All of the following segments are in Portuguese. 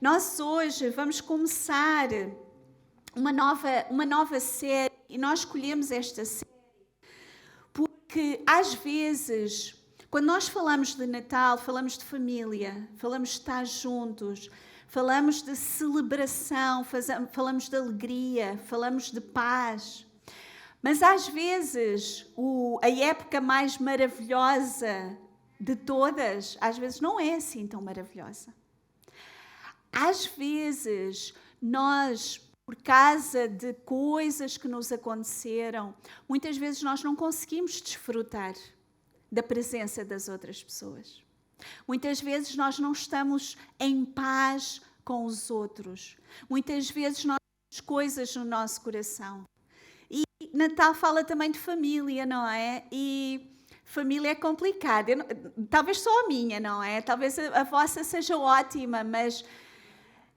Nós hoje vamos começar uma nova série e nós escolhemos esta série porque às vezes, quando nós falamos de Natal, falamos de família, falamos de estar juntos, falamos de celebração, falamos de alegria, falamos de paz. Mas às vezes a época mais maravilhosa de todas, às vezes não é assim tão maravilhosa. Às vezes nós, por causa de coisas que nos aconteceram, muitas vezes nós não conseguimos desfrutar da presença das outras pessoas. Muitas vezes nós não estamos em paz com os outros. Muitas vezes nós temos coisas no nosso coração. E Natal fala também de família, não é? E família é complicado. Talvez só a minha, não é? Talvez a vossa seja ótima, mas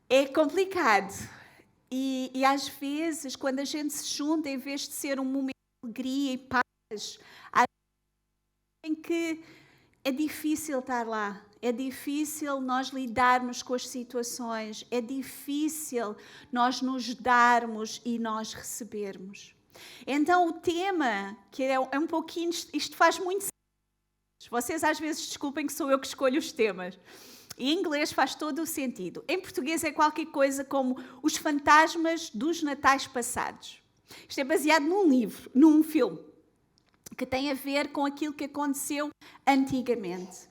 é complicado. E às vezes, quando a gente se junta, em vez de ser um momento de alegria e paz, em que é difícil estar lá, é difícil nós lidarmos com as situações, é difícil nós nos darmos e nós recebermos. Então o tema, que é um pouquinho, isto faz muito sentido. Vocês às vezes desculpem que sou eu que escolho os temas. Em inglês faz todo o sentido. Em português é qualquer coisa como os fantasmas dos natais passados. Isto é baseado num livro, num filme, que tem a ver com aquilo que aconteceu antigamente.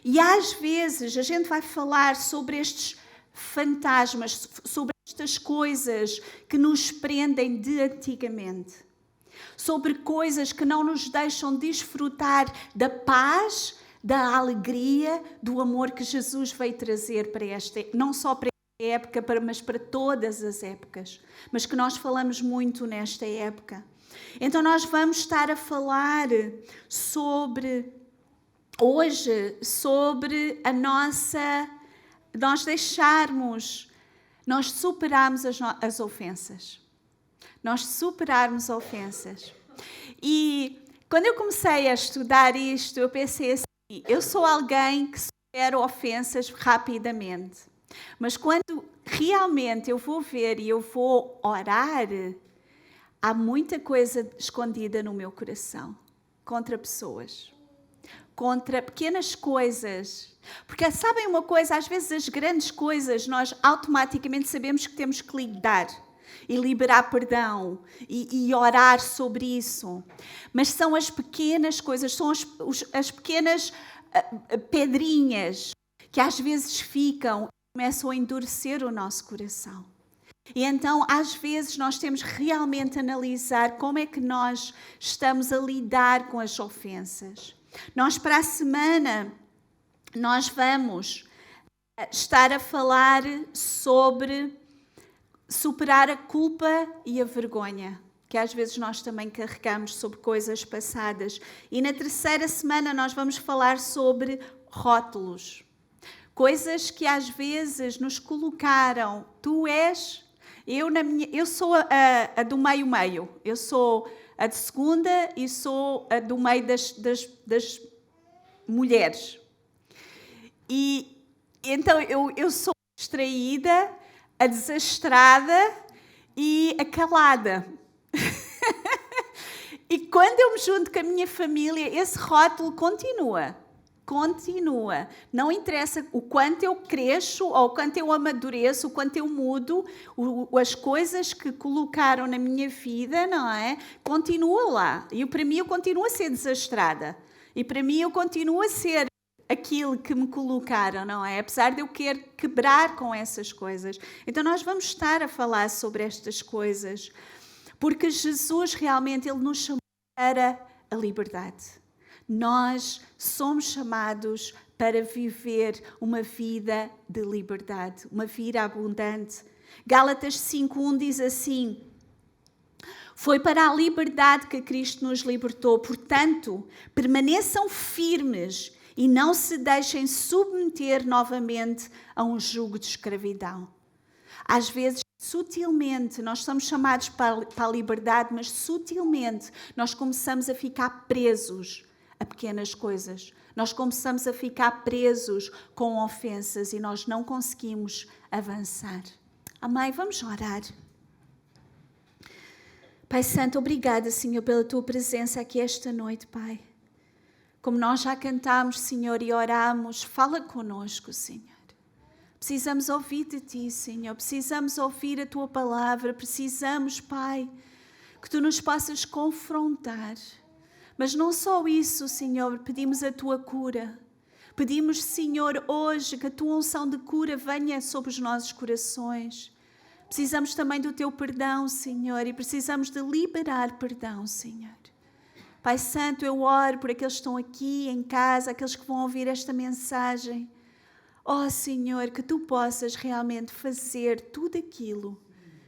E às vezes a gente vai falar sobre estes fantasmas, sobre estas coisas que nos prendem de antigamente. Sobre coisas que não nos deixam desfrutar da paz, da alegria, do amor que Jesus veio trazer para não só para esta época, mas para todas as épocas. Mas que nós falamos muito nesta época. Então nós vamos estar a falar hoje sobre a nossa, nós superarmos as ofensas. Nós superarmos ofensas. E quando eu comecei a estudar isto, eu pensei assim, eu sou alguém que supera ofensas rapidamente. Mas quando realmente eu vou ver e eu vou orar, há muita coisa escondida no meu coração contra pessoas, contra pequenas coisas. Porque sabem uma coisa, às vezes as grandes coisas nós automaticamente sabemos que temos que lidar e liberar perdão e orar sobre isso. Mas são as pequenas coisas, são as pequenas pedrinhas que às vezes ficam e começam a endurecer o nosso coração. E então, às vezes, nós temos realmente analisar como é que nós estamos a lidar com as ofensas. Nós, para a semana, nós vamos estar a falar sobre superar a culpa e a vergonha, que às vezes nós também carregamos sobre coisas passadas. E na terceira semana nós vamos falar sobre rótulos. Coisas que às vezes nos colocaram. Tu és... Eu sou a do meio-meio. Eu sou a de segunda e sou a do meio das mulheres. E então eu sou a distraída, a desastrada e a calada. E quando eu me junto com a minha família, esse rótulo continua. Não interessa o quanto eu cresço, ou o quanto eu amadureço, o quanto eu mudo, as coisas que colocaram na minha vida, não é? Continua lá. E para mim eu continuo a ser desastrada. E para mim eu continuo a ser aquilo que me colocaram, não é? Apesar de eu querer quebrar com essas coisas. Então nós vamos estar a falar sobre estas coisas. Porque Jesus realmente, Ele nos chamou para a liberdade. Nós somos chamados para viver uma vida de liberdade, uma vida abundante. Gálatas 5:1 diz assim: foi para a liberdade que Cristo nos libertou, portanto, permaneçam firmes e não se deixem submeter novamente a um jugo de escravidão. Às vezes, sutilmente, nós somos chamados para a liberdade, mas sutilmente nós começamos a ficar presos a pequenas coisas. Nós começamos a ficar presos com ofensas e nós não conseguimos avançar. Amém? Vamos orar. Pai Santo, obrigada, Senhor, pela Tua presença aqui esta noite, Pai. Como nós já cantámos, Senhor, e oramos, fala conosco, Senhor. Precisamos ouvir de Ti, Senhor. Precisamos ouvir a Tua palavra. Precisamos, Pai, que Tu nos possas confrontar. Mas não só isso, Senhor, pedimos a Tua cura. Pedimos, Senhor, hoje que a Tua unção de cura venha sobre os nossos corações. Precisamos também do Teu perdão, Senhor, e precisamos de liberar perdão, Senhor. Pai Santo, eu oro por aqueles que estão aqui em casa, aqueles que vão ouvir esta mensagem. Oh, Senhor, que Tu possas realmente fazer tudo aquilo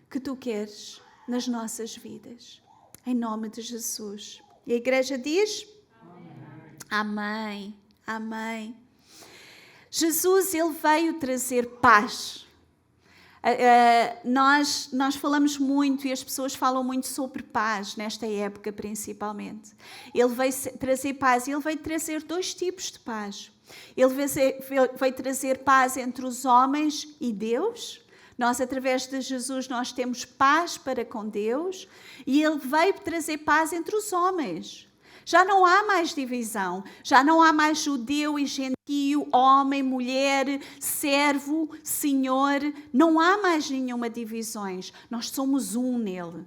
que Tu queres nas nossas vidas. Em nome de Jesus. E a igreja diz? Amém. Amém. Jesus, Ele veio trazer paz. Nós falamos muito e as pessoas falam muito sobre paz, nesta época principalmente. Ele veio trazer paz e Ele veio trazer dois tipos de paz. Ele veio trazer paz entre os homens e Deus. Nós, através de Jesus, nós temos paz para com Deus. E Ele veio trazer paz entre os homens. Já não há mais divisão, já não há mais judeu e gentio, homem, mulher, servo, senhor. Não há mais nenhuma divisões. Nós somos um nele.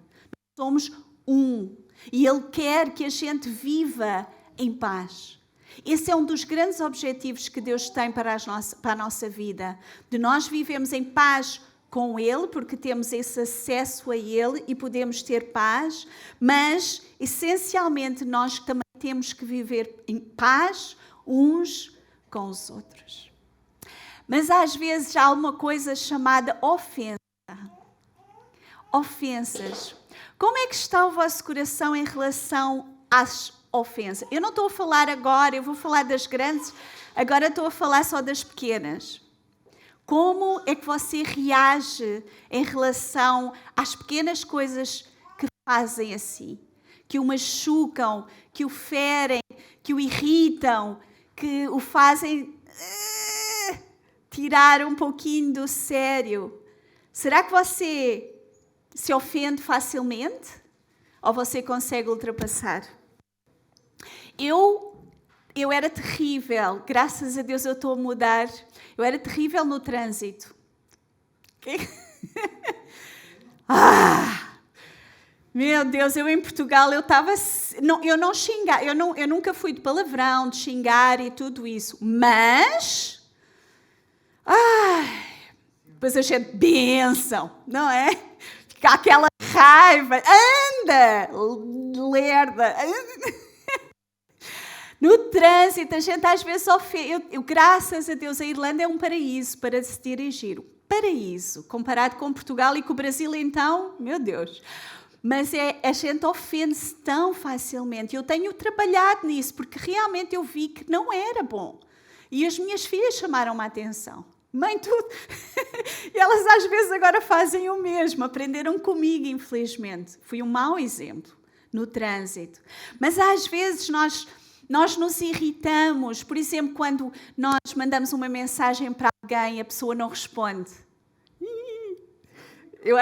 Nós somos um. E Ele quer que a gente viva em paz. Esse é um dos grandes objetivos que Deus tem para a nossa vida. De nós vivemos em paz com Ele, porque temos esse acesso a Ele e podemos ter paz, mas, essencialmente, nós também temos que viver em paz uns com os outros. Mas, às vezes, há uma coisa chamada ofensa. Ofensas. Como é que está o vosso coração em relação às ofensas? Eu não estou a falar agora, eu vou falar das grandes, agora estou a falar só das pequenas. Como é que você reage em relação às pequenas coisas que fazem assim? Que o machucam, que o ferem, que o irritam, que o fazem tirar um pouquinho do sério. Será que você se ofende facilmente? Ou você consegue ultrapassar? Eu era terrível, graças a Deus eu estou a mudar. Eu era terrível no trânsito. Meu Deus, eu em Portugal, eu não xingava, eu nunca fui de palavrão, de xingar e tudo isso. Mas, depois a gente, bênção, não é? Fica aquela raiva, anda, lerda. No trânsito, a gente às vezes ofende. Graças a Deus, a Irlanda é um paraíso para se dirigir. Paraíso. Comparado com Portugal e com o Brasil, então, meu Deus. Mas a gente ofende-se tão facilmente. Eu tenho trabalhado nisso, porque realmente eu vi que não era bom. E as minhas filhas chamaram-me a atenção. Mãe, tudo. E elas às vezes agora fazem o mesmo. Aprenderam comigo, infelizmente. Fui um mau exemplo no trânsito. Mas às vezes nós nos irritamos, por exemplo, quando nós mandamos uma mensagem para alguém e a pessoa não responde. Eu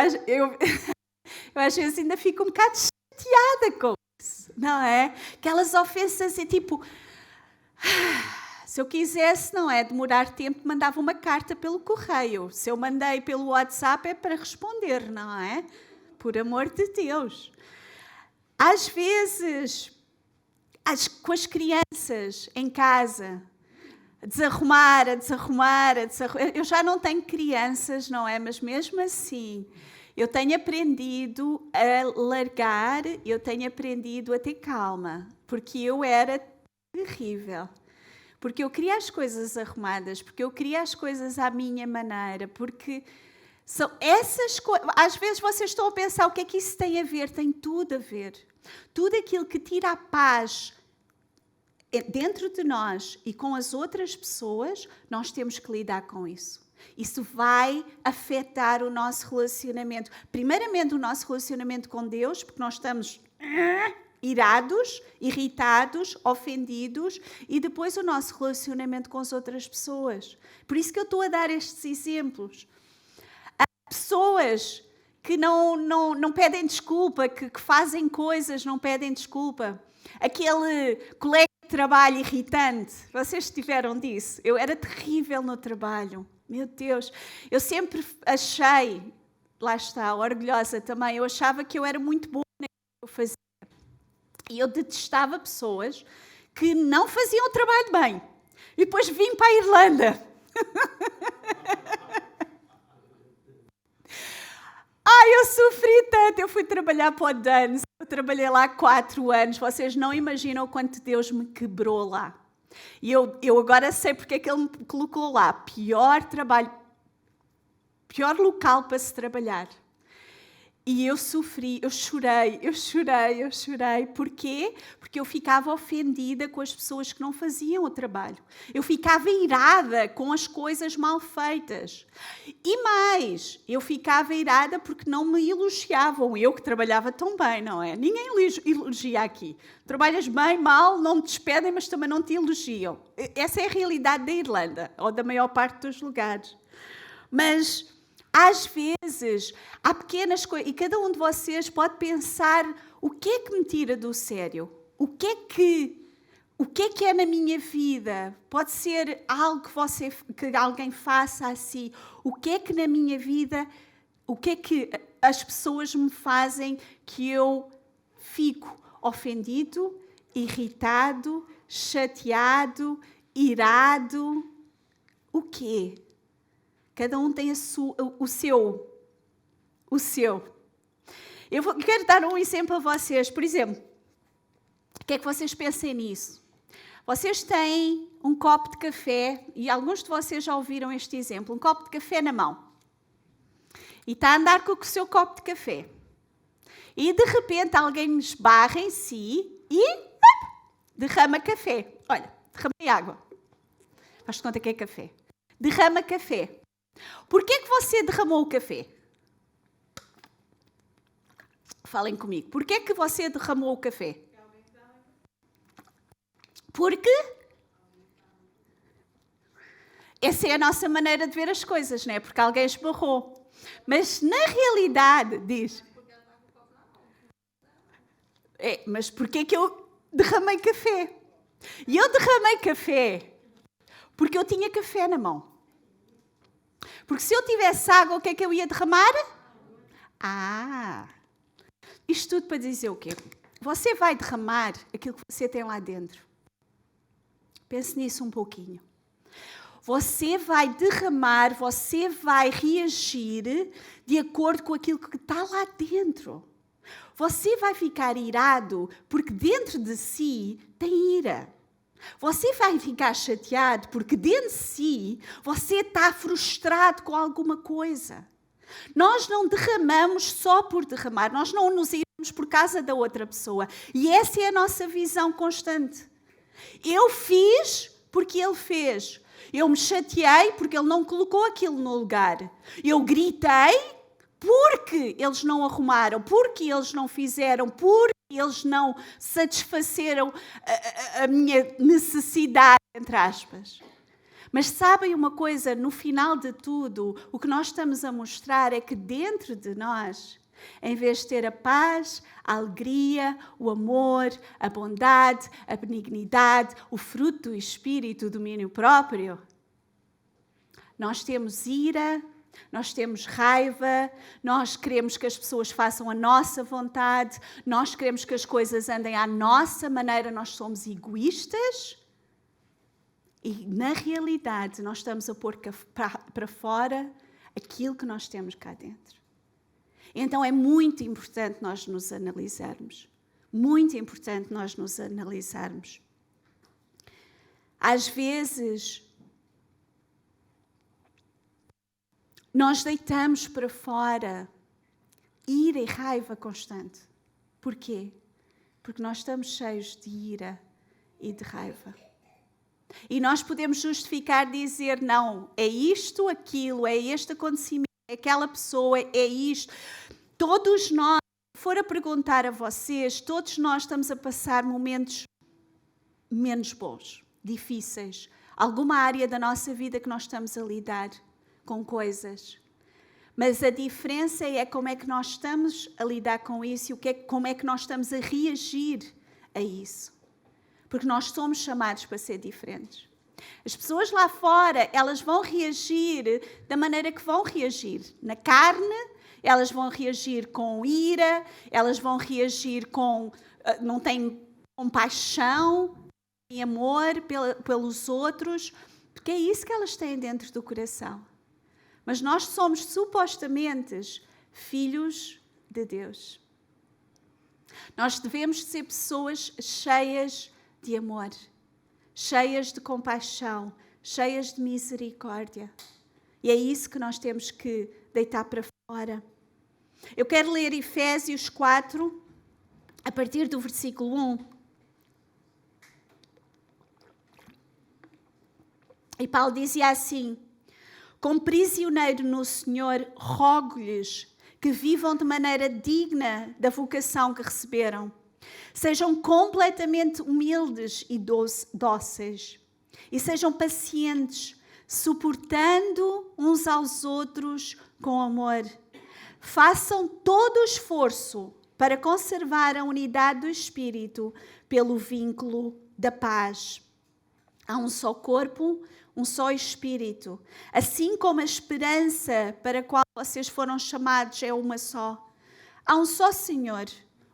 às vezes ainda fico um bocado chateada com isso, não é? Aquelas ofensas, é tipo... Se eu quisesse, não é, demorar tempo, mandava uma carta pelo correio. Se eu mandei pelo WhatsApp é para responder, não é? Por amor de Deus. Às vezes... com as crianças em casa, a desarrumar. Eu já não tenho crianças, não é? Mas mesmo assim, eu tenho aprendido a largar, eu tenho aprendido a ter calma, porque eu era terrível. Porque eu queria as coisas arrumadas, porque eu queria as coisas à minha maneira, porque são essas coisas. Às vezes vocês estão a pensar o que é que isso tem a ver? Tem tudo a ver. Tudo aquilo que tira a paz dentro de nós e com as outras pessoas, nós temos que lidar com isso. Isso vai afetar o nosso relacionamento. Primeiramente, o nosso relacionamento com Deus, porque nós estamos irados, irritados, ofendidos e depois o nosso relacionamento com as outras pessoas. Por isso que eu estou a dar estes exemplos. Há pessoas que não pedem desculpa, que fazem coisas, não pedem desculpa. Aquele colega de trabalho irritante, vocês tiveram disso? Eu era terrível no trabalho. Meu Deus, eu sempre achei, lá está, orgulhosa também, eu achava que eu era muito boa naquilo que eu fazia. E eu detestava pessoas que não faziam o trabalho bem. E depois vim para a Irlanda. Ai, eu sofri tanto. Eu fui trabalhar para o Duns. Eu trabalhei lá 4 anos. Vocês não imaginam o quanto Deus me quebrou lá. E eu agora sei porque é que Ele me colocou lá. Pior trabalho, pior local para se trabalhar. E eu sofri, eu chorei. Porquê? Porque eu ficava ofendida com as pessoas que não faziam o trabalho. Eu ficava irada com as coisas mal feitas. E mais, eu ficava irada porque não me elogiavam. Eu que trabalhava tão bem, não é? Ninguém elogia aqui. Trabalhas bem, mal, não te despedem, mas também não te elogiam. Essa é a realidade da Irlanda, ou da maior parte dos lugares. Mas às vezes, há pequenas coisas, e cada um de vocês pode pensar o que é que me tira do sério? O que é na minha vida? Pode ser algo que alguém faça assim. O que é que na minha vida, o que é que as pessoas me fazem que eu fico ofendido, irritado, chateado, irado? O quê? Cada um tem o seu. Eu quero dar um exemplo a vocês. Por exemplo, o que é que vocês pensem nisso? Vocês têm um copo de café, e alguns de vocês já ouviram este exemplo, um copo de café na mão. E está a andar com o seu copo de café. E de repente alguém esbarra em si e derrama café. Olha, derramei água. Faz-te conta que é café. Derrama café. Porquê que você derramou o café? Falem comigo. Porquê que você derramou o café? Porque essa é a nossa maneira de ver as coisas, não é? Porque alguém esbarrou. Mas na realidade, diz... mas porquê que eu derramei café? E eu derramei café porque eu tinha café na mão. Porque se eu tivesse água, o que é que eu ia derramar? Isto tudo para dizer o quê? Você vai derramar aquilo que você tem lá dentro. Pense nisso um pouquinho. Você vai derramar, você vai reagir de acordo com aquilo que está lá dentro. Você vai ficar irado porque dentro de si tem ira. Você vai ficar chateado porque dentro de si você está frustrado com alguma coisa. Nós não derramamos só por derramar, nós não nos iramos por causa da outra pessoa. E essa é a nossa visão constante. Eu fiz porque ele fez. Eu me chateei porque ele não colocou aquilo no lugar. Eu gritei porque eles não arrumaram, porque eles não fizeram, porque eles não satisfaceram a minha necessidade, entre aspas. Mas sabem uma coisa? No final de tudo, o que nós estamos a mostrar é que dentro de nós, em vez de ter a paz, a alegria, o amor, a bondade, a benignidade, o fruto do Espírito, o domínio próprio, nós temos ira, nós temos raiva, nós queremos que as pessoas façam a nossa vontade, nós queremos que as coisas andem à nossa maneira, nós somos egoístas e, na realidade, nós estamos a pôr para fora aquilo que nós temos cá dentro. Então é muito importante nós nos analisarmos. Muito importante nós nos analisarmos. Às vezes, nós deitamos para fora ira e raiva constante. Porquê? Porque nós estamos cheios de ira e de raiva. E nós podemos justificar, dizer, não, é isto, aquilo, é este acontecimento, é aquela pessoa, é isto. Todos nós for a perguntar a vocês, todos nós estamos a passar momentos menos bons, difíceis. Alguma área da nossa vida que nós estamos a lidar com coisas. Mas a diferença é como é que nós estamos a lidar com isso e como é que nós estamos a reagir a isso. Porque nós somos chamados para ser diferentes. As pessoas lá fora, elas vão reagir da maneira que vão reagir. Na carne, elas vão reagir com ira, elas vão reagir com... não têm compaixão, têm amor pelos outros, porque é isso que elas têm dentro do coração. Mas nós somos supostamente filhos de Deus. Nós devemos ser pessoas cheias de amor, cheias de compaixão, cheias de misericórdia. E é isso que nós temos que deitar para fora. Eu quero ler Efésios 4, a partir do versículo 1. E Paulo dizia assim: como prisioneiro no Senhor, rogo-lhes que vivam de maneira digna da vocação que receberam. Sejam completamente humildes e dóceis. E sejam pacientes, suportando uns aos outros com amor. Façam todo o esforço para conservar a unidade do Espírito pelo vínculo da paz. Há um só corpo, um só Espírito. Assim como a esperança para a qual vocês foram chamados é uma só. Há um só Senhor,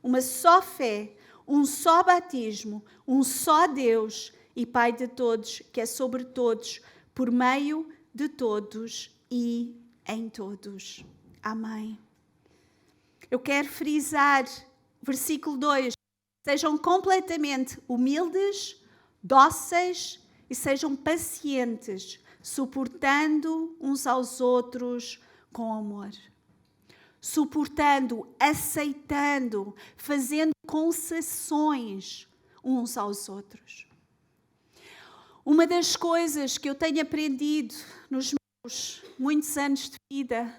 uma só fé, um só batismo, um só Deus e Pai de todos, que é sobre todos, por meio de todos e em todos. Amém. Eu quero frisar, versículo 2, sejam completamente humildes, dóceis e sejam pacientes, suportando uns aos outros com amor. Suportando, aceitando, fazendo concessões uns aos outros. Uma das coisas que eu tenho aprendido nos meus muitos anos de vida,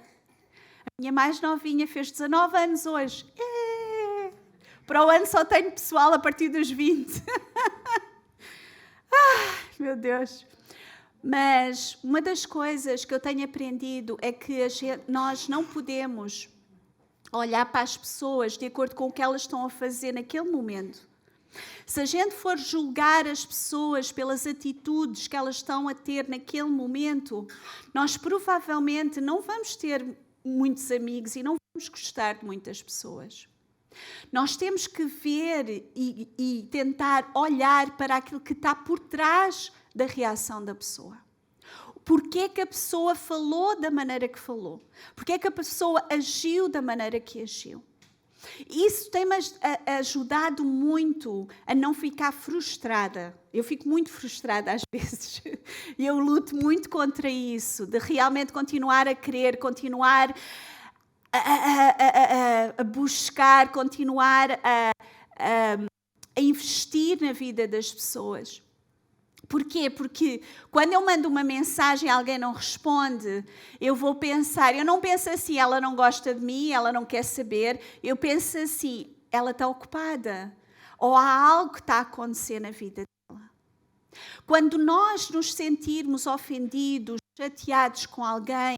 a minha mais novinha fez 19 anos hoje. Para o ano só tenho pessoal a partir dos 20. Meu Deus. Mas uma das coisas que eu tenho aprendido é que nós não podemos olhar para as pessoas de acordo com o que elas estão a fazer naquele momento. Se a gente for julgar as pessoas pelas atitudes que elas estão a ter naquele momento, nós provavelmente não vamos ter muitos amigos e não vamos gostar de muitas pessoas. Nós temos que ver e tentar olhar para aquilo que está por trás da reação da pessoa. Porquê é que a pessoa falou da maneira que falou? Porquê é que a pessoa agiu da maneira que agiu? Isso tem-me ajudado muito a não ficar frustrada. Eu fico muito frustrada às vezes. E eu luto muito contra isso, de realmente continuar a querer, continuar a buscar, continuar a investir na vida das pessoas. Porquê? Porque quando eu mando uma mensagem e alguém não responde, eu vou pensar, eu não penso assim, ela não gosta de mim, ela não quer saber, eu penso assim, ela está ocupada, ou há algo que está a acontecer na vida dela. Quando nós nos sentirmos ofendidos, chateados com alguém,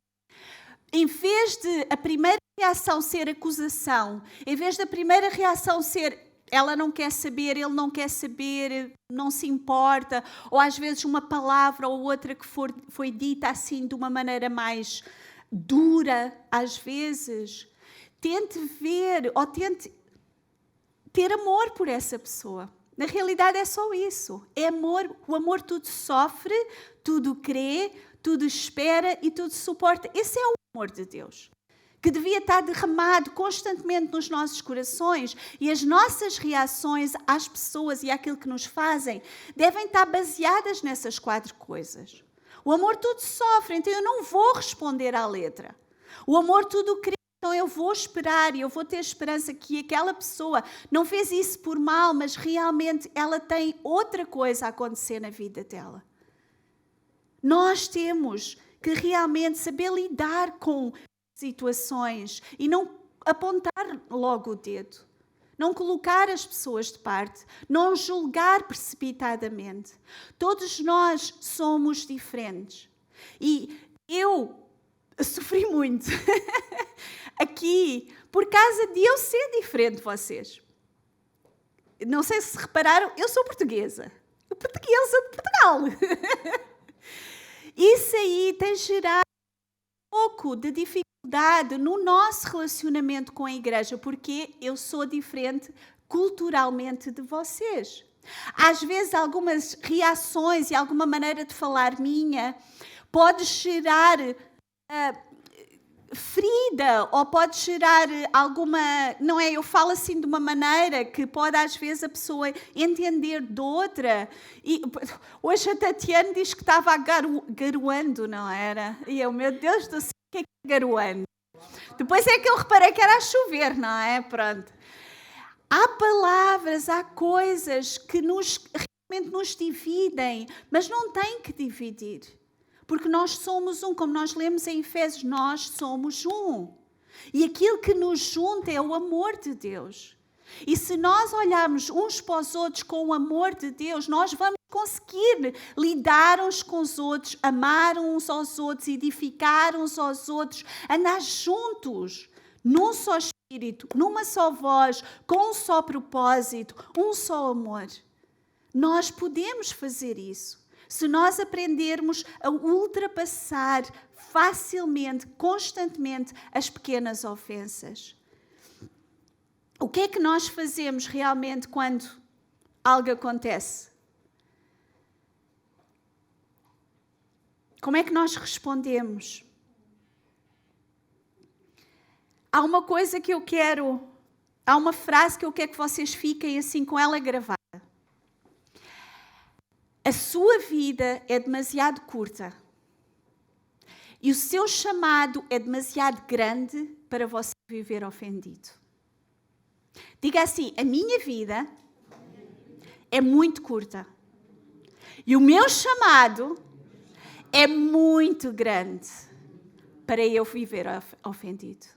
em vez de a primeira reação ser acusação, em vez da primeira reação ser ela não quer saber, ele não quer saber, não se importa, ou às vezes uma palavra ou outra que foi dita assim de uma maneira mais dura, às vezes, tente ver ou tente ter amor por essa pessoa. Na realidade é só isso, é amor. O amor tudo sofre, tudo crê, tudo espera e tudo suporta. Esse é o amor de Deus, que devia estar derramado constantemente nos nossos corações, e as nossas reações às pessoas e àquilo que nos fazem devem estar baseadas nessas 4 coisas. O amor tudo sofre, então eu não vou responder à letra. O amor tudo crê, então eu vou esperar e eu vou ter esperança que aquela pessoa não fez isso por mal, mas realmente ela tem outra coisa a acontecer na vida dela. Nós temos que realmente saber lidar com situações e não apontar logo o dedo, não colocar as pessoas de parte, não julgar precipitadamente. Todos nós somos diferentes. E eu sofri muito aqui por causa de eu ser diferente de vocês. Não sei se repararam, eu sou portuguesa. Eu sou de Portugal. Isso aí tem gerado um pouco de dificuldade no nosso relacionamento com a igreja, porque eu sou diferente culturalmente de vocês. Às vezes, algumas reações e alguma maneira de falar minha pode gerar ferida, ou pode gerar alguma, não é? Eu falo assim de uma maneira que pode às vezes a pessoa entender de outra. E hoje a Tatiana diz que estava garoando, não era? E eu, meu Deus do céu, o que é garoando? Depois é que eu reparei que era a chover, não é? Pronto. Há palavras, há coisas que realmente nos dividem, mas não têm que dividir. Porque nós somos um, como nós lemos em Efésios, nós somos um. E aquilo que nos junta é o amor de Deus. E se nós olharmos uns para os outros com o amor de Deus, nós vamos conseguir lidar uns com os outros, amar uns aos outros, edificar uns aos outros, andar juntos, num só espírito, numa só voz, com um só propósito, um só amor. Nós podemos fazer isso. Se nós aprendermos a ultrapassar facilmente, constantemente, as pequenas ofensas. O que é que nós fazemos realmente quando algo acontece? Como é que nós respondemos? Há uma coisa que eu quero, há uma frase que eu quero que vocês fiquem assim com ela gravada. A sua vida é demasiado curta e o seu chamado é demasiado grande para você viver ofendido. Diga assim, a minha vida é muito curta e o meu chamado é muito grande para eu viver ofendido.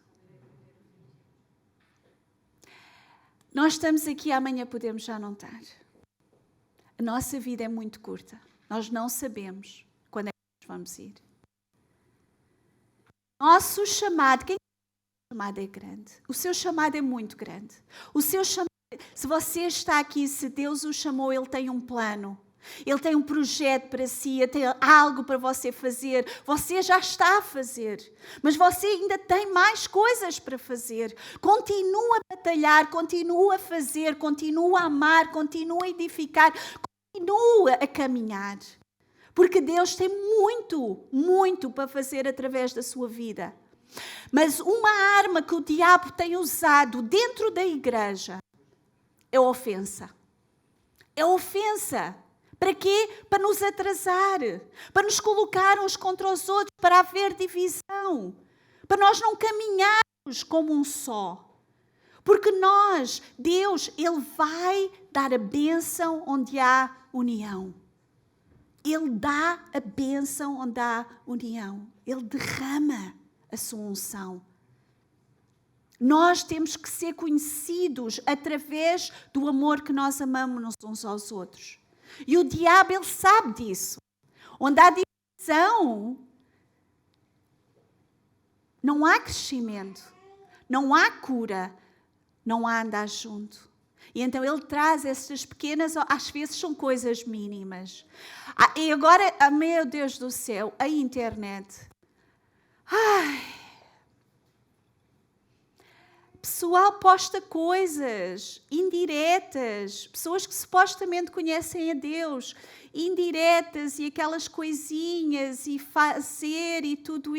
Nós estamos aqui, amanhã podemos já não estar. A nossa vida é muito curta. Nós não sabemos quando é que nós vamos ir. Nosso chamado, quem o chamado é grande? O seu chamado é muito grande. O seu chamado, se você está aqui, se Deus o chamou, Ele tem um plano. Ele tem um projeto para si, tem algo para você fazer. Você já está a fazer, mas você ainda tem mais coisas para fazer. Continua a batalhar, continua a fazer, continua a amar, continua a edificar, continua a caminhar. Porque Deus tem muito, muito para fazer através da sua vida. Mas uma arma que o diabo tem usado dentro da igreja é a ofensa. É a ofensa. Para quê? Para nos atrasar, para nos colocar uns contra os outros, para haver divisão, para nós não caminharmos como um só. Porque nós, Deus, Ele vai dar a bênção onde há união. Ele dá a bênção onde há união. Ele derrama a sua unção. Nós temos que ser conhecidos através do amor que nós amamos uns aos outros. E o diabo, ele sabe disso. Onde há divisão, não há crescimento, não há cura, não há andar junto. E então ele traz essas pequenas, às vezes são coisas mínimas. E agora, meu Deus do céu, a internet. Pessoal posta coisas indiretas, pessoas que supostamente conhecem a Deus, indiretas e aquelas coisinhas e fazer e tudo.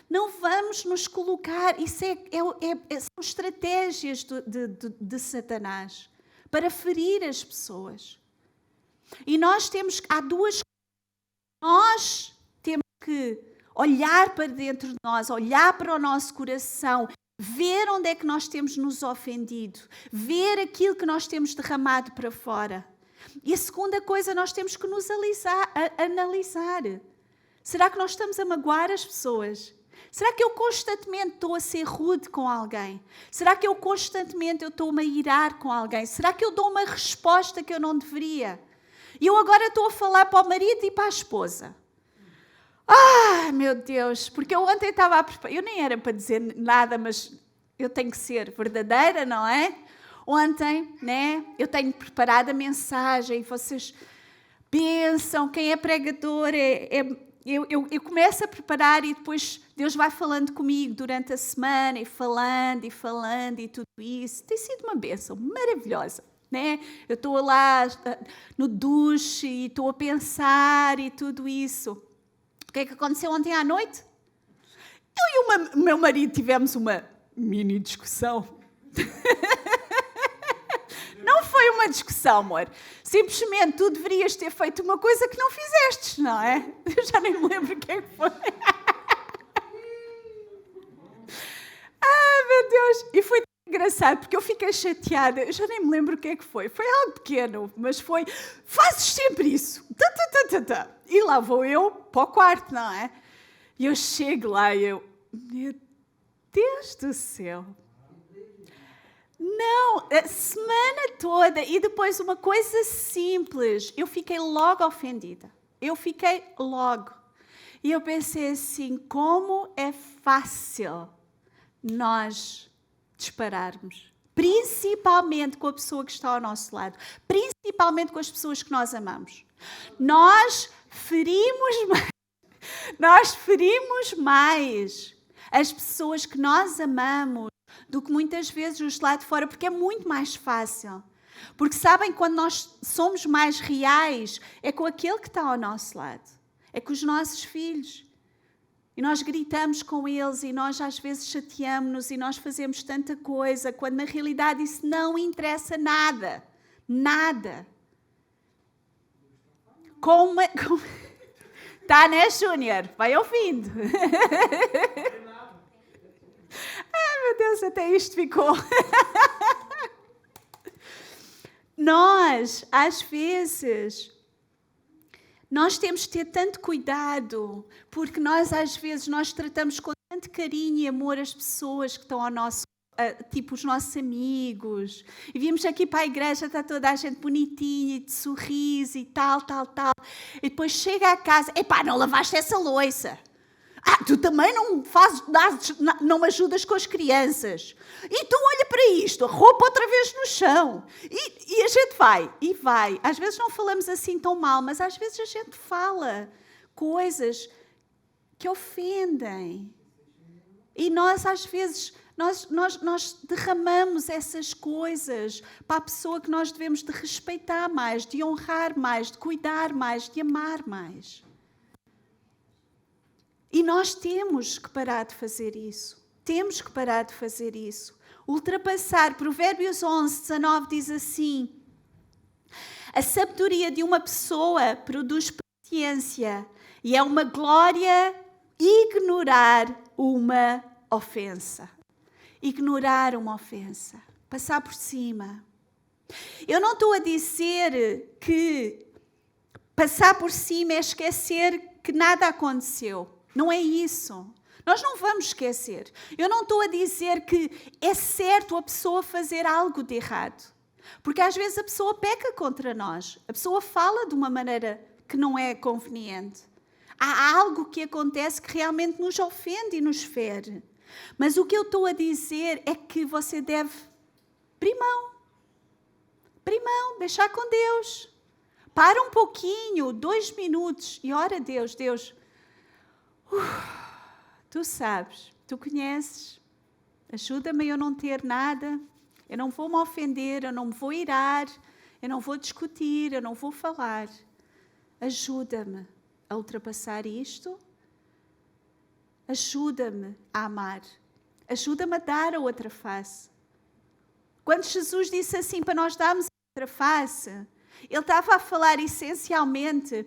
Não vamos nos colocar, isso são estratégias de Satanás para ferir as pessoas. E há duas coisas. Nós temos que olhar para dentro de nós, olhar para o nosso coração, ver onde é que nós temos nos ofendido, ver aquilo que nós temos derramado para fora. E a segunda coisa, nós temos que nos analisar. Será que nós estamos a magoar as pessoas? Será que eu constantemente estou a ser rude com alguém? Será que eu constantemente estou-me a irar com alguém? Será que eu dou uma resposta que eu não deveria? E eu agora estou a falar para o marido e para a esposa. Ah, meu Deus, porque eu ontem estava a preparar, eu nem era para dizer nada, mas eu tenho que ser verdadeira, não é? Ontem, né, eu tenho preparado a mensagem, vocês pensam, quem é pregador eu começo a preparar e depois Deus vai falando comigo durante a semana e falando e tudo isso. Tem sido uma bênção maravilhosa, né? Eu estou lá no duche e estou a pensar e tudo isso. O que é que aconteceu ontem à noite? Eu e o meu marido tivemos uma mini discussão. Não foi uma discussão, amor. Simplesmente tu deverias ter feito uma coisa que não fizeste, não é? Eu já nem me lembro o que é que foi. Ah, meu Deus! E foi engraçado, porque eu fiquei chateada. Eu já nem me lembro o que é que foi. Foi algo pequeno, mas foi... Fazes sempre isso. E lá vou eu para o quarto, não é? E eu chego lá e eu... Meu Deus do céu! Não, a semana toda. E depois uma coisa simples. Eu fiquei logo ofendida. Eu fiquei logo. E eu pensei assim, como é fácil nós dispararmos. Principalmente com a pessoa que está ao nosso lado. Principalmente com as pessoas que nós amamos. Nós ferimos mais as pessoas que nós amamos do que muitas vezes os de lá de fora, porque é muito mais fácil. Porque sabem, quando nós somos mais reais, é com aquele que está ao nosso lado. É com os nossos filhos. E nós gritamos com eles e nós às vezes chateamos-nos e nós fazemos tanta coisa, quando na realidade isso não interessa nada. Nada. Tá, né, Júnior? Vai ouvindo. Ai, meu Deus, até isto ficou. Nós, às vezes, nós temos que ter tanto cuidado, porque nós, às vezes, nós tratamos com tanto carinho e amor as pessoas que estão ao nosso, tipo os nossos amigos. E vimos aqui para a igreja, está toda a gente bonitinha, de sorriso e tal. E depois chega a casa, epá, não lavaste essa louça. Ah, tu também não me ajudas com as crianças. E tu olha para isto, a roupa outra vez no chão. E a gente vai. Às vezes não falamos assim tão mal, mas às vezes a gente fala coisas que ofendem. E nós, às vezes, nós derramamos essas coisas para a pessoa que nós devemos de respeitar mais, de honrar mais, de cuidar mais, de amar mais. E nós temos que parar de fazer isso. Ultrapassar. Provérbios 11:19 diz assim: a sabedoria de uma pessoa produz paciência e é uma glória ignorar uma ofensa. Passar por cima. Eu não estou a dizer que passar por cima é esquecer que nada aconteceu. Não é isso. Nós não vamos esquecer. Eu não estou a dizer que é certo a pessoa fazer algo de errado. Porque às vezes a pessoa peca contra nós. A pessoa fala de uma maneira que não é conveniente. Há algo que acontece que realmente nos ofende e nos fere. Mas o que eu estou a dizer é que você deve primão, deixar com Deus. Para um pouquinho, 2 minutos e ora a Deus, tu sabes, tu conheces, ajuda-me a eu não ter nada, eu não vou me ofender, eu não me vou irar, eu não vou discutir, eu não vou falar. Ajuda-me a ultrapassar isto, ajuda-me a amar, ajuda-me a dar a outra face. Quando Jesus disse assim para nós darmos a outra face, ele estava a falar essencialmente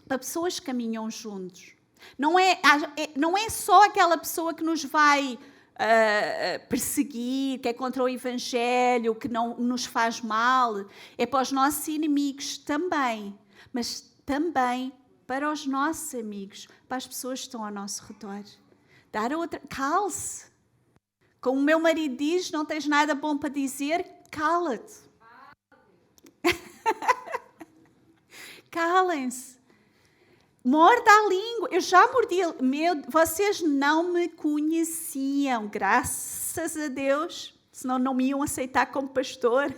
para pessoas que caminham juntos. Não é só aquela pessoa que nos vai perseguir, que é contra o Evangelho, que não nos faz mal. É para os nossos inimigos também. Mas também para os nossos amigos, para as pessoas que estão ao nosso redor. Dar a outra... Cale-se. Como o meu marido diz, não tens nada bom para dizer, cala-te. Calem-se. Morda a língua. Eu já mordi. Vocês não me conheciam, graças a Deus. Senão não me iam aceitar como pastor.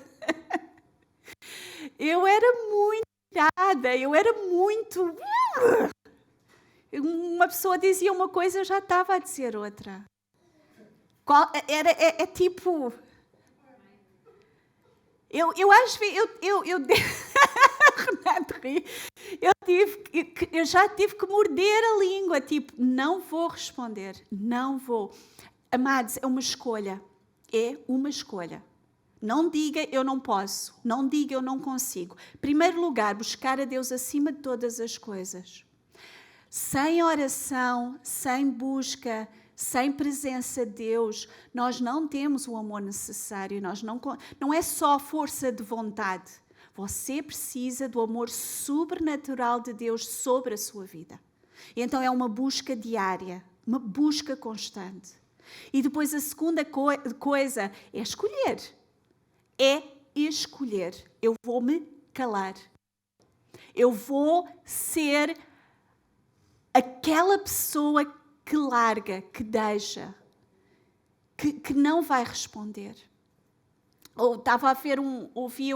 Eu era muito irada. Eu era muito... Uma pessoa dizia uma coisa, eu já estava a dizer outra. É tipo... Eu acho que Renato ri. Eu já tive que morder a língua, tipo, não vou responder, não vou. Amados, é uma escolha. É uma escolha. Não diga eu não posso, não diga eu não consigo. Em primeiro lugar, buscar a Deus acima de todas as coisas. Sem oração, sem busca, sem presença de Deus, nós não temos o amor necessário. Não é só força de vontade. Você precisa do amor sobrenatural de Deus sobre a sua vida. E então é uma busca diária, uma busca constante. E depois a segunda coisa é escolher. É escolher. Eu vou me calar. Eu vou ser aquela pessoa que larga, que deixa, que não vai responder. Ou estava a ver ouvi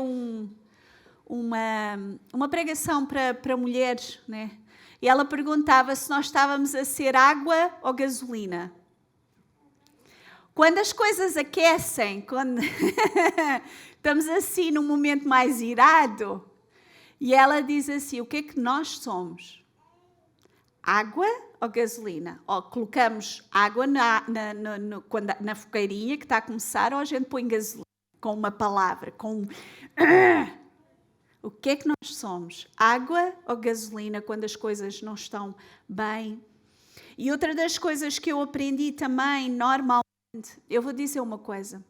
uma pregação para mulheres, né? E ela perguntava se nós estávamos a ser água ou gasolina. Quando as coisas aquecem, quando estamos assim num momento mais irado, e ela diz assim, o que é que nós somos? Água ou gasolina? Ou colocamos água na fogueirinha que está a começar, ou a gente põe gasolina com uma palavra, com... O que é que nós somos? Água ou gasolina quando as coisas não estão bem? E outra das coisas que eu aprendi também, normalmente, eu vou dizer uma coisa.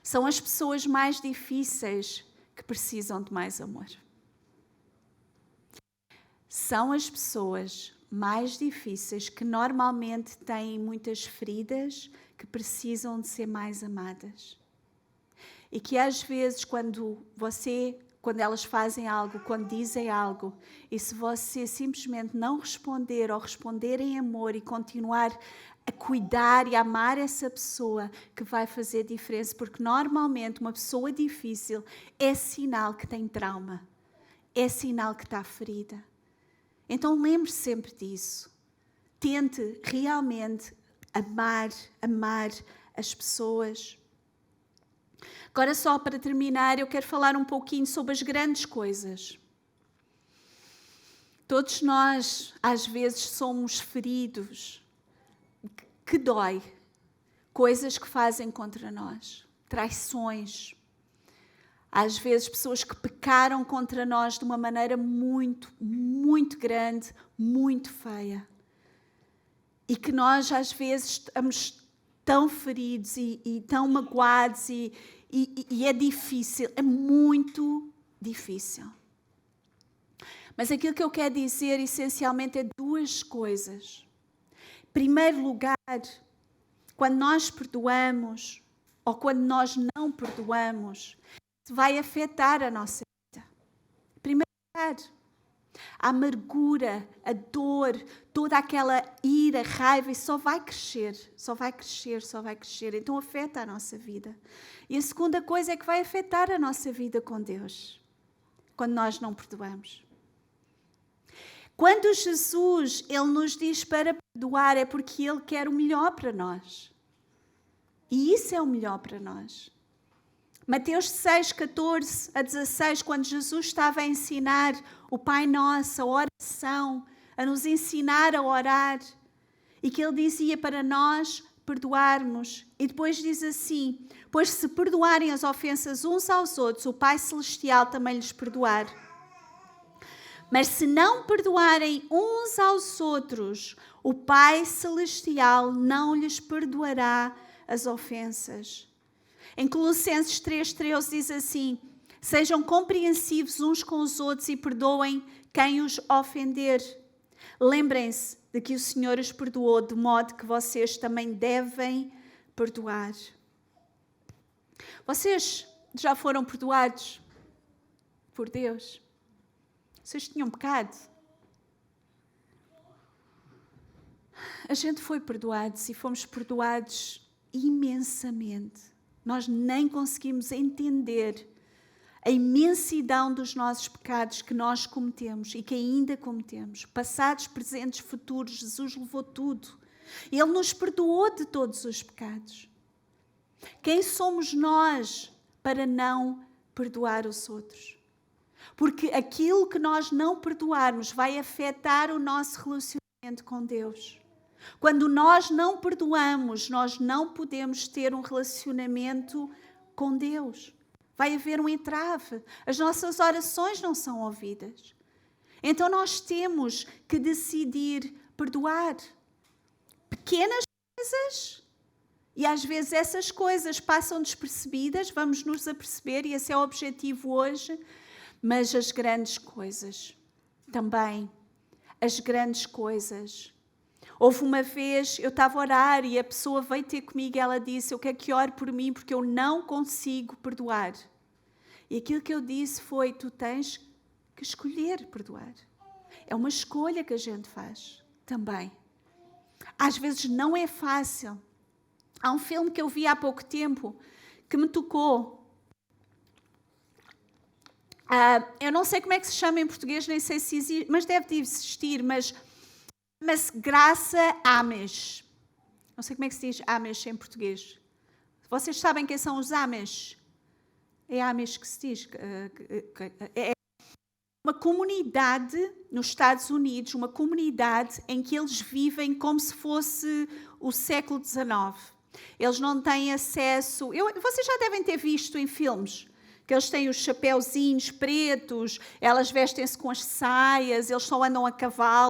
São as pessoas mais difíceis que precisam de mais amor. São as pessoas mais difíceis que normalmente têm muitas feridas, que precisam de ser mais amadas. E que às vezes quando elas fazem algo, quando dizem algo, e se você simplesmente não responder ou responder em amor e continuar a cuidar e a amar essa pessoa, que vai fazer diferença, porque normalmente uma pessoa difícil é sinal que tem trauma, é sinal que está ferida. Então lembre-se sempre disso. Tente realmente amar as pessoas. Agora, só para terminar, eu quero falar um pouquinho sobre as grandes coisas. Todos nós, às vezes, somos feridos, que dói. Coisas que fazem contra nós, traições. Às vezes, pessoas que pecaram contra nós de uma maneira muito, muito grande, muito feia. E que nós, às vezes, estamos tão feridos e tão magoados e é difícil, é muito difícil. Mas aquilo que eu quero dizer, essencialmente, é duas coisas. Em primeiro lugar, quando nós perdoamos ou quando nós não perdoamos, vai afetar a nossa vida. Em primeiro lugar, a amargura, a dor, toda aquela ira, raiva, isso só vai crescer, só vai crescer, só vai crescer. Então afeta a nossa vida. E a segunda coisa é que vai afetar a nossa vida com Deus, quando nós não perdoamos. Quando Jesus, Ele nos diz para perdoar, é porque Ele quer o melhor para nós. E isso é o melhor para nós. Mateus 6, 14 a 16, quando Jesus estava a ensinar o Pai Nosso, a oração, a nos ensinar a orar, e que Ele dizia para nós perdoarmos. E depois diz assim, pois se perdoarem as ofensas uns aos outros, o Pai Celestial também lhes perdoar. Mas se não perdoarem uns aos outros, o Pai Celestial não lhes perdoará as ofensas. Em Colossenses 3:13 diz assim, sejam compreensivos uns com os outros e perdoem quem os ofender. Lembrem-se de que o Senhor os perdoou, de modo que vocês também devem perdoar. Vocês já foram perdoados por Deus? Vocês tinham pecado? A gente foi perdoados e fomos perdoados imensamente. Nós nem conseguimos entender a imensidão dos nossos pecados que nós cometemos e que ainda cometemos. Passados, presentes, futuros, Jesus levou tudo. Ele nos perdoou de todos os pecados. Quem somos nós para não perdoar os outros? Porque aquilo que nós não perdoarmos vai afetar o nosso relacionamento com Deus. Quando nós não perdoamos, nós não podemos ter um relacionamento com Deus. Vai haver um entrave. As nossas orações não são ouvidas. Então nós temos que decidir perdoar. Pequenas coisas, e às vezes essas coisas passam despercebidas, vamos nos aperceber, e esse é o objetivo hoje, mas as grandes coisas também. As grandes coisas. Houve uma vez, eu estava a orar e a pessoa veio ter comigo e ela disse: eu quero que ore por mim porque eu não consigo perdoar. E aquilo que eu disse foi: tu tens que escolher perdoar. É uma escolha que a gente faz também. Às vezes não é fácil. Há um filme que eu vi há pouco tempo que me tocou. Eu não sei como é que se chama em português, nem sei se existe, mas deve existir, mas chama-se Graça Amish. Não sei como é que se diz Amish em português. Vocês sabem quem são os Amish? É Amish que se diz. É uma comunidade nos Estados Unidos, uma comunidade em que eles vivem como se fosse o século XIX. Eles não têm acesso... Vocês já devem ter visto em filmes que eles têm os chapéuzinhos pretos, elas vestem-se com as saias, eles só andam a cavalo,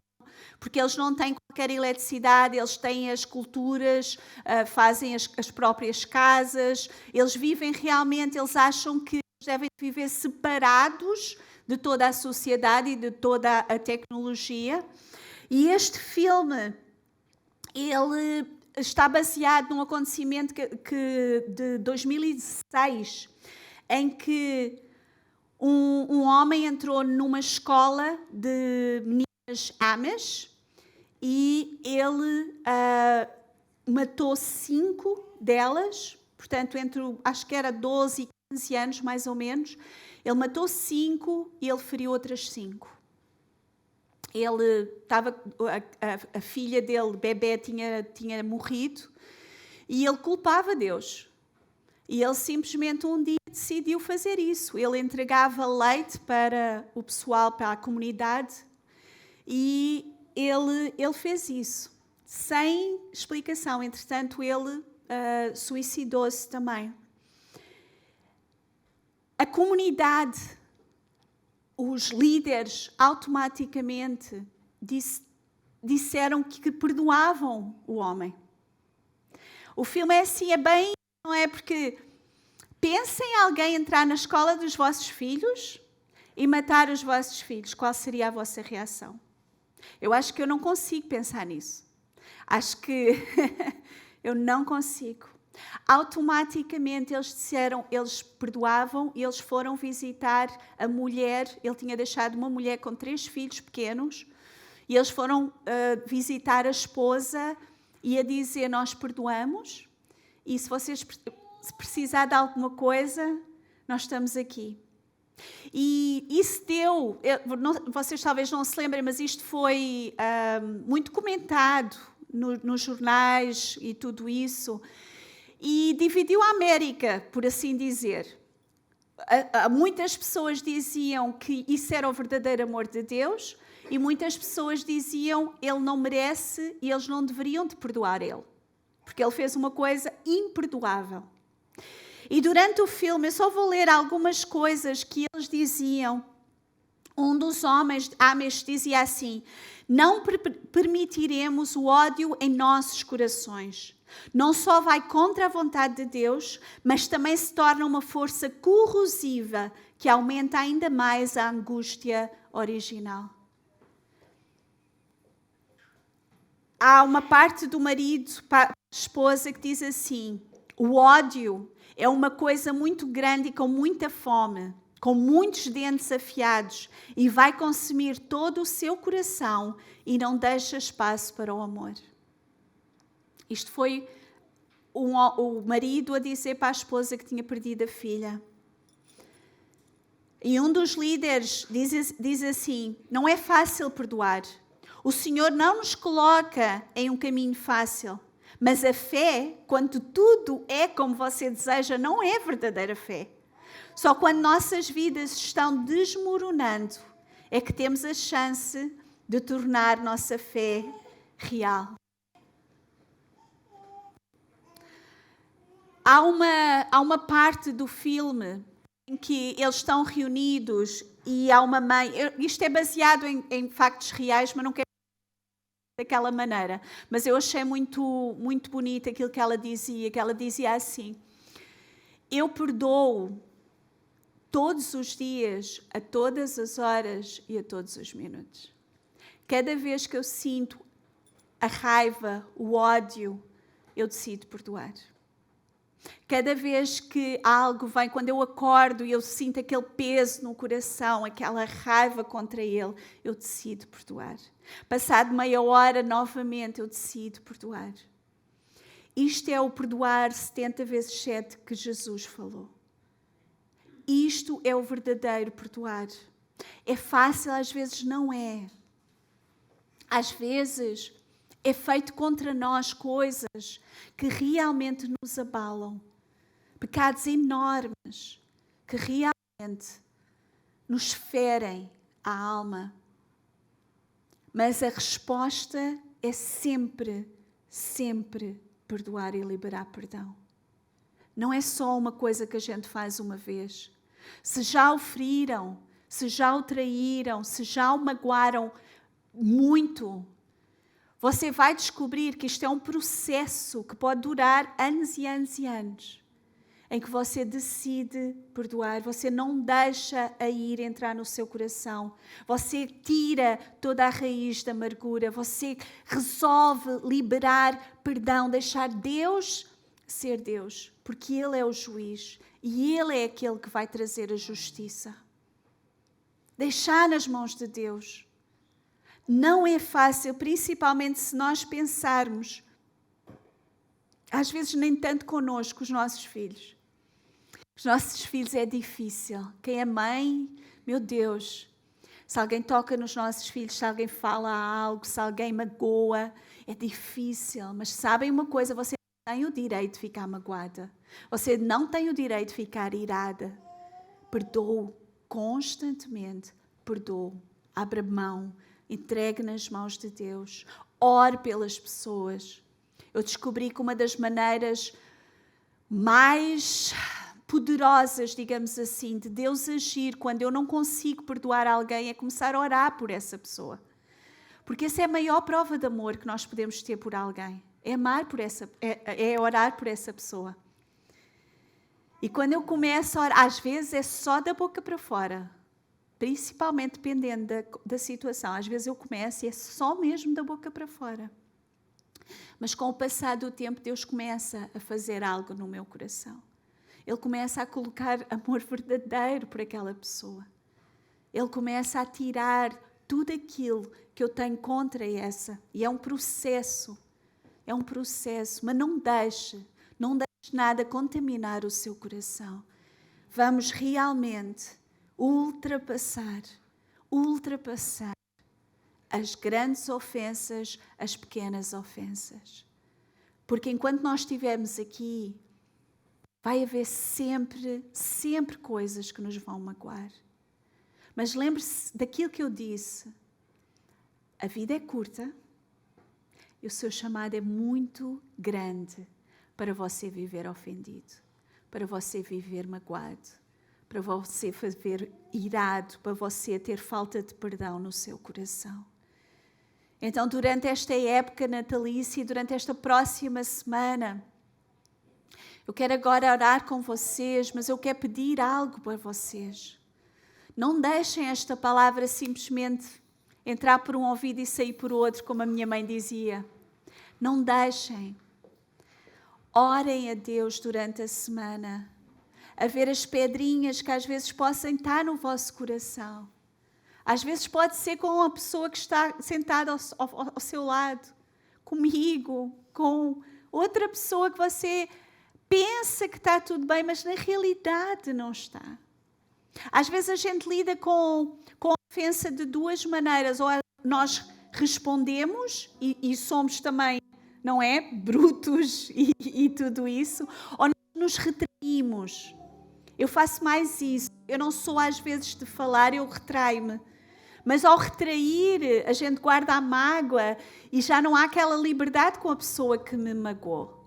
porque eles não têm qualquer eletricidade, eles têm as culturas, fazem as próprias casas, eles vivem realmente, eles acham que devem viver separados de toda a sociedade e de toda a tecnologia. E este filme, ele está baseado num acontecimento de 2016, em que um homem entrou numa escola de meninas Amish e ele matou 5 delas, portanto, acho que era 12 e 15 anos, mais ou menos. Ele matou 5 e ele feriu outras 5. Ele estava, a filha dele, bebê, tinha morrido e ele culpava Deus. E ele simplesmente um dia decidiu fazer isso. Ele entregava leite para o pessoal, para a comunidade, e ele fez isso, sem explicação. Entretanto, ele suicidou-se também. A comunidade, os líderes, automaticamente disseram que perdoavam o homem. O filme é assim, é bem... Não é? Porque pensem em alguém entrar na escola dos vossos filhos e matar os vossos filhos. Qual seria a vossa reação? Eu acho que eu não consigo pensar nisso. Acho que eu não consigo. Automaticamente eles perdoavam e eles foram visitar a mulher. Ele tinha deixado uma mulher com 3 filhos pequenos e eles foram visitar a esposa e a dizer: nós perdoamos. E se vocês precisar de alguma coisa, nós estamos aqui. E isso deu... Vocês talvez não se lembrem, mas isto foi muito comentado nos jornais e tudo isso. E dividiu a América, por assim dizer. Muitas pessoas diziam que isso era o verdadeiro amor de Deus e muitas pessoas diziam: ele não merece e eles não deveriam de perdoar ele. Porque ele fez uma coisa imperdoável. E durante o filme, eu só vou ler algumas coisas que eles diziam. Um dos homens Amish dizia assim: não permitiremos o ódio em nossos corações. Não só vai contra a vontade de Deus, mas também se torna uma força corrosiva que aumenta ainda mais a angústia original. Há uma parte do marido para a esposa que diz assim: o ódio é uma coisa muito grande e com muita fome, com muitos dentes afiados, e vai consumir todo o seu coração e não deixa espaço para o amor. Isto foi o marido a dizer para a esposa que tinha perdido a filha. E um dos líderes diz assim: não é fácil perdoar. O Senhor não nos coloca em um caminho fácil. Mas a fé, quando tudo é como você deseja, não é verdadeira fé. Só quando nossas vidas estão desmoronando é que temos a chance de tornar nossa fé real. Há uma parte do filme em que eles estão reunidos e há uma mãe. Isto é baseado em factos reais, mas não quero daquela maneira. Mas eu achei muito, muito bonito aquilo que ela dizia assim: eu perdoo todos os dias, a todas as horas e a todos os minutos. Cada vez que eu sinto a raiva, o ódio, eu decido perdoar. Cada vez que algo vem, quando eu acordo e eu sinto aquele peso no coração, aquela raiva contra ele, eu decido perdoar. Passado meia hora, novamente, eu decido perdoar. Isto é o perdoar 70 vezes 7 que Jesus falou. Isto é o verdadeiro perdoar. É fácil, às vezes não é. Às vezes é feito contra nós coisas que realmente nos abalam. Pecados enormes que realmente nos ferem a alma. Mas a resposta é sempre, sempre perdoar e liberar perdão. Não é só uma coisa que a gente faz uma vez. Se já o feriram, se já o traíram, se já o magoaram muito, você vai descobrir que isto é um processo que pode durar anos e anos e anos, em que você decide perdoar, você não deixa a ira entrar no seu coração, você tira toda a raiz da amargura, você resolve liberar perdão, deixar Deus ser Deus, porque Ele é o juiz e Ele é aquele que vai trazer a justiça. Deixar nas mãos de Deus. Não é fácil, principalmente se nós pensarmos, às vezes nem tanto connosco, os nossos filhos. Os nossos filhos é difícil. Quem é mãe, meu Deus, se alguém toca nos nossos filhos, se alguém fala algo, se alguém magoa, é difícil. Mas sabem uma coisa, você não tem o direito de ficar magoada. Você não tem o direito de ficar irada. Perdoe constantemente. Perdoe. Abra mão. Entregue nas mãos de Deus. Ore pelas pessoas. Eu descobri que uma das maneiras mais poderosas, digamos assim, de Deus agir quando eu não consigo perdoar alguém é começar a orar por essa pessoa. Porque essa é a maior prova de amor que nós podemos ter por alguém. É amar por é orar por essa pessoa. E quando eu começo a orar, às vezes é só da boca para fora. Principalmente dependendo da situação. Às vezes eu começo e é só mesmo da boca para fora. Mas com o passar do tempo, Deus começa a fazer algo no meu coração. Ele começa a colocar amor verdadeiro por aquela pessoa. Ele começa a tirar tudo aquilo que eu tenho contra essa. E é um processo. É um processo. Mas não deixe nada contaminar o seu coração. Vamos realmente ultrapassar as grandes ofensas, as pequenas ofensas. Porque enquanto nós estivermos aqui, vai haver sempre coisas que nos vão magoar. Mas lembre-se daquilo que eu disse. A vida é curta e o seu chamado é muito grande para você viver ofendido, para você viver magoado, para você viver irado, para você ter falta de perdão no seu coração. Então, durante esta época natalícia e durante esta próxima semana, eu quero agora orar com vocês, mas eu quero pedir algo para vocês. Não deixem esta palavra simplesmente entrar por um ouvido e sair por outro, como a minha mãe dizia. Não deixem. Orem a Deus durante a semana, a ver as pedrinhas que às vezes possam estar no vosso coração. Às vezes pode ser com a pessoa que está sentada ao seu lado, comigo, com outra pessoa que você pensa que está tudo bem, mas na realidade não está. Às vezes a gente lida com a ofensa de duas maneiras. Ou nós respondemos e somos também, não é? Brutos e tudo isso. Ou nós nos retraímos. Eu faço mais isso. Eu não sou às vezes de falar, eu retraio-me. Mas ao retrair, a gente guarda a mágoa e já não há aquela liberdade com a pessoa que me magoou.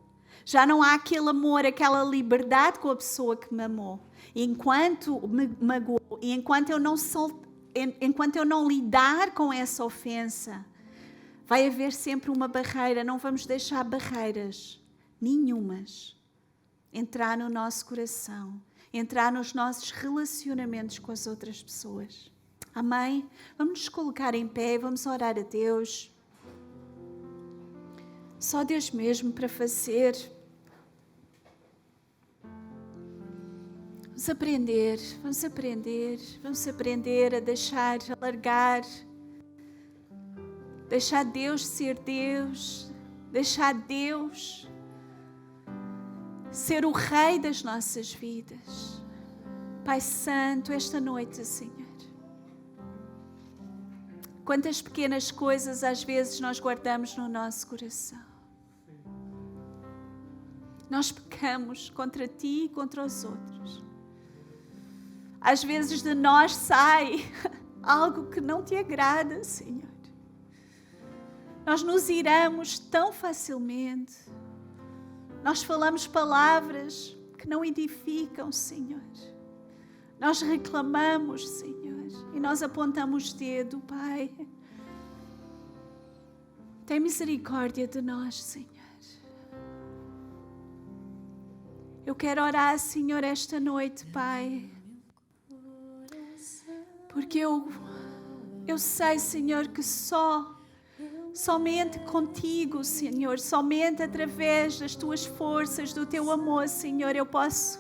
Já não há aquele amor, aquela liberdade com a pessoa que me amou. E enquanto me magoou, e enquanto eu não lidar com essa ofensa, vai haver sempre uma barreira. Não vamos deixar barreiras nenhumas entrar no nosso coração, entrar nos nossos relacionamentos com as outras pessoas. Amém? Vamos nos colocar em pé, vamos orar a Deus. Só Deus mesmo para fazer. Vamos aprender a deixar, a largar. Deixar Deus ser Deus. Deixar Deus ser o Rei das nossas vidas. Pai Santo, esta noite, Senhor. Quantas pequenas coisas às vezes nós guardamos no nosso coração. Nós pecamos contra Ti e contra os outros. Às vezes de nós sai algo que não Te agrada, Senhor. Nós nos iramos tão facilmente. Nós falamos palavras que não edificam, Senhor. Nós reclamamos, Senhor. E nós apontamos o dedo, Pai. Tem misericórdia de nós, Senhor. Eu quero orar, Senhor, esta noite, Pai. Porque eu sei, Senhor, que somente contigo, Senhor, somente através das Tuas forças, do Teu amor, Senhor, eu posso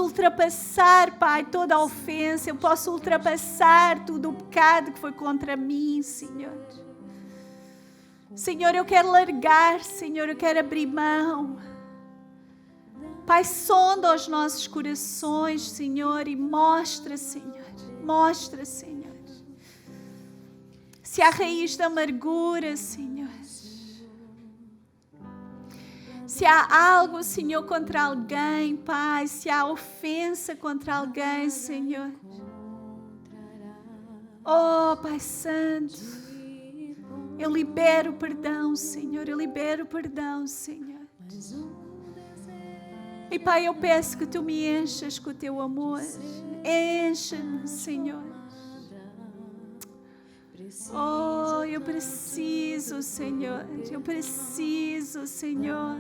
ultrapassar, Pai, toda a ofensa. Eu posso ultrapassar todo o pecado que foi contra mim, Senhor. Senhor, eu quero largar, Senhor, eu quero abrir mão. Pai, sonda os nossos corações, Senhor, e mostra, Senhor. Mostra, Senhor. Se há raiz da amargura, Senhor. Se há algo, Senhor, contra alguém, Pai, se há ofensa contra alguém, Senhor. Oh, Pai Santo, eu libero perdão, Senhor, eu libero perdão, Senhor. E, Pai, eu peço que Tu me enchas com o Teu amor. Encha-me, Senhor. Oh, eu preciso, Senhor. Eu preciso, Senhor.